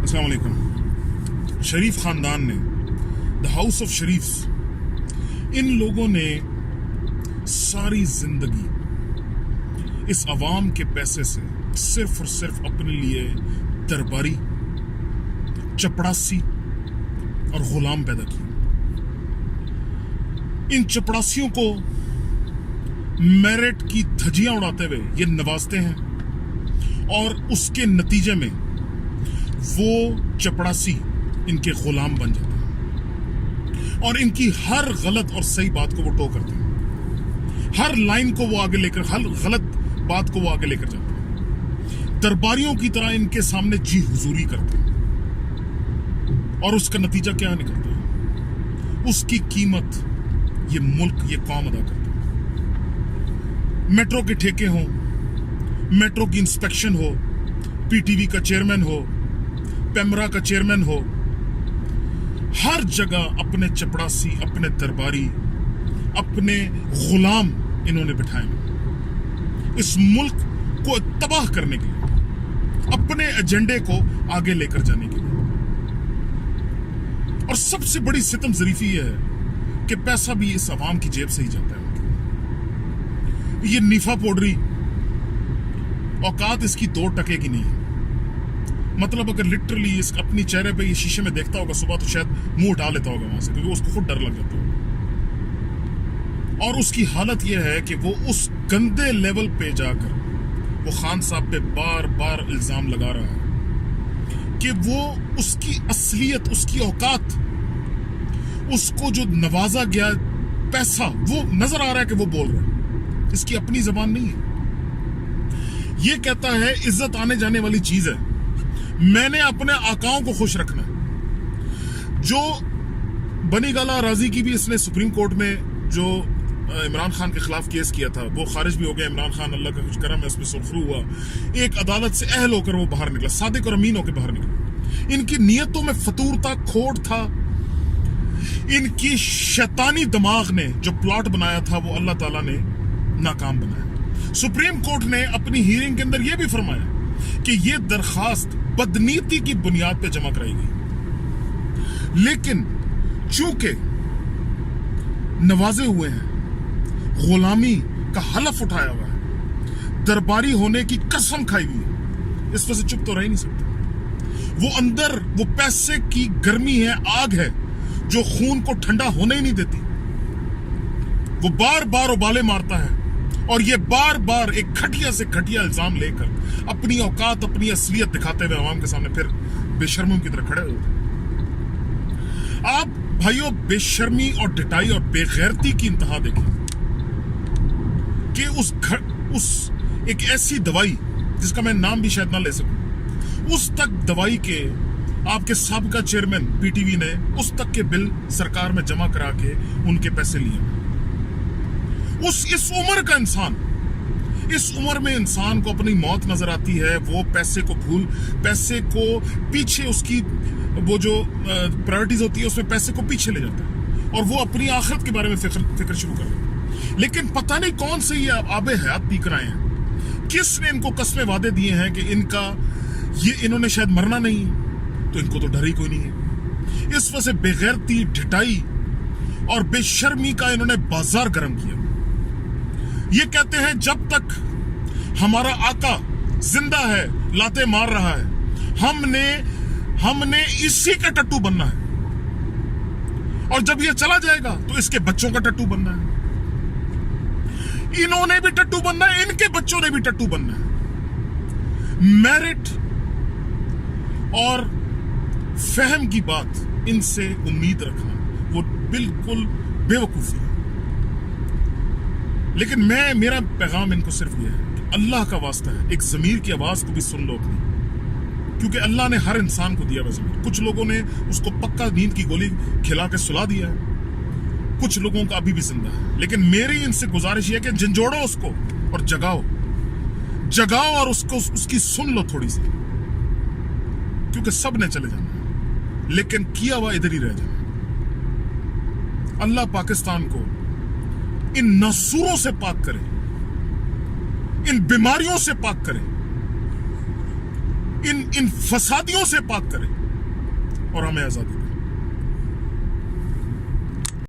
अस्सलाम वालेकुम। शरीफ खानदान ने, द हाउस ऑफ शरीफ्स, इन लोगों ने सारी जिंदगी इस अवाम के पैसे से सिर्फ और सिर्फ अपने लिए दरबारी, चपड़ासी और गुलाम पैदा किए। इन चपड़ासियों को मेरिट की धज्जियां उड़ाते हुए ये नवाजते हैं और उसके नतीजे में वो चपड़ासी इनके गुलाम बन जाते हैं और इनकी हर गलत और सही बात को वो टो करते हैं, हर लाइन को वो आगे लेकर, हर गलत बात को वो आगे लेकर जाते हैं, दरबारियों की तरह इनके सामने जी हुजूरी करते हैं और उसका नतीजा क्या निकलता है? उसकी कीमत ये मुल्क, ये कौम अदा करता है। मेट्रो के ठेके हो, मेट्रो की इंस्पेक्शन हो, पीटीवी का चेयरमैन हो, पेमरा का चेयरमैन हो, हर जगह अपने चपड़ासी, अपने दरबारी, अपने गुलाम इन्होंने बिठाए इस मुल्क को तबाह करने के लिए, अपने एजेंडे को आगे लेकर जाने के लिए। और सबसे बड़ी सितम ज़रीफी यह है कि पैसा भी इस अवाम की जेब से ही जाता है। ये नीफा पोडरी औकात इसकी 2 टके की नहीं है। मतलब अगर लिटरली इस अपनी चेहरे पे ये शीशे में देखता होगा सुबह तो शायद मुंह उठा लेता होगा वहां से, क्योंकि उसको खुद डर लग जाता होगा। और उसकी हालत यह है कि वो उस गंदे लेवल पे जाकर वो खान साहब पे बार बार इल्जाम लगा रहा है कि वो उसकी असलियत, उसकी औकात, उसको जो नवाजा गया पैसा, वो नजर आ रहा है कि वो बोल रहा है, इसकी अपनी जबान नहीं है। ये कहता है इज्जत आने जाने वाली चीज है, मैंने अपने आकाओं को खुश रखना है। जो बनी गाला राजी की भी इसने सुप्रीम कोर्ट में जो इमरान खान के खिलाफ केस किया था वो खारिज भी हो गया। इमरान खान अल्लाह का कुछ करम है, उसमें सुरखरू हुआ, एक अदालत से अहल होकर वो बाहर निकला, सादिक और अमीन होकर बाहर निकला। इनकी नीयतों में फतूर था, खोट था, इनकी शैतानी दिमाग ने जो प्लॉट बनाया था वो अल्लाह ताला ने नाकाम बनाया। सुप्रीम कोर्ट ने अपनी हियरिंग के अंदर यह भी फरमाया कि यह दरखास्त बदनीति की बुनियाद पर जमा कराई गई, लेकिन चूंकि नवाजे हुए हैं, गुलामी का हलफ उठाया हुआ है, दरबारी होने की कसम खाई हुई है, इस वजह से चुप तो रह नहीं सकते। वो अंदर वो पैसे की गर्मी है, आग है जो खून को ठंडा होने ही नहीं देती। वो बार बार उबाले मारता है और ये बार बार एक घटिया से घटिया इल्जाम लेकर अपनी औकात, अपनी असलियत दिखाते हुए आवाम के सामने फिर बेशर्मों की तरह खड़े होते हैं। आप भाइयों बेशर्मी और ढिठाई और बेगैरती की इंतहा देखें कि उस एक ऐसी दवाई जिसका मैं नाम भी शायद ना ले सकूं, उस तक दवाई के आपके साबका चेयरमैन पीटीवी ने उस तक के बिल सरकार में जमा करा के उनके पैसे लिए। इस उम्र का इंसान, इस उम्र में इंसान को अपनी मौत नजर आती है, वो पैसे को पीछे, उसकी वो जो प्रायोरिटीज होती है उसमें पैसे को पीछे ले जाता है और वो अपनी आखिरत के बारे में फिक्र शुरू कर देता है। लेकिन पता नहीं कौन से ये आबे हयात पी कर आए हैं, किसने इनको कस्में वादे दिए हैं कि इन्होंने शायद मरना नहीं, तो इनको तो डर ही कोई नहीं है। इस वजह से बेगैरती, ढिठाई और बेशर्मी का इन्होंने बाजार गर्म किया। ये कहते हैं जब तक हमारा आका जिंदा है, लाते मार रहा है, हमने इसी का टट्टू बनना है और जब ये चला जाएगा तो इसके बच्चों का टट्टू बनना है। इन्होंने भी टट्टू बनना है, इनके बच्चों ने भी टट्टू बनना है। मेरिट और फहम की बात इनसे उम्मीद रखना वो बिल्कुल बेवकूफी है। लेकिन मेरा पैगाम इनको सिर्फ यह है कि अल्लाह का वास्ता है, एक ज़मीर की आवाज को भी सुन लो अपनी, क्योंकि अल्लाह ने हर इंसान को दिया हुआ ज़मीर। कुछ लोगों ने उसको पक्का नींद की गोली खिला के सुला दिया है, कुछ लोगों का अभी भी जिंदा है। लेकिन मेरी इनसे गुजारिश है कि झंझोड़ो उसको और जगाओ और उसकी सुन लो थोड़ी सी, क्योंकि सब ने चले जाना है लेकिन किया हुआ इधर ही रह जाना। अल्लाह पाकिस्तान को इन नसूरों से पाक करे, इन बीमारियों से पाक करे, ان فسادیوں سے پاک کرے اور ہمیں آزادی دے.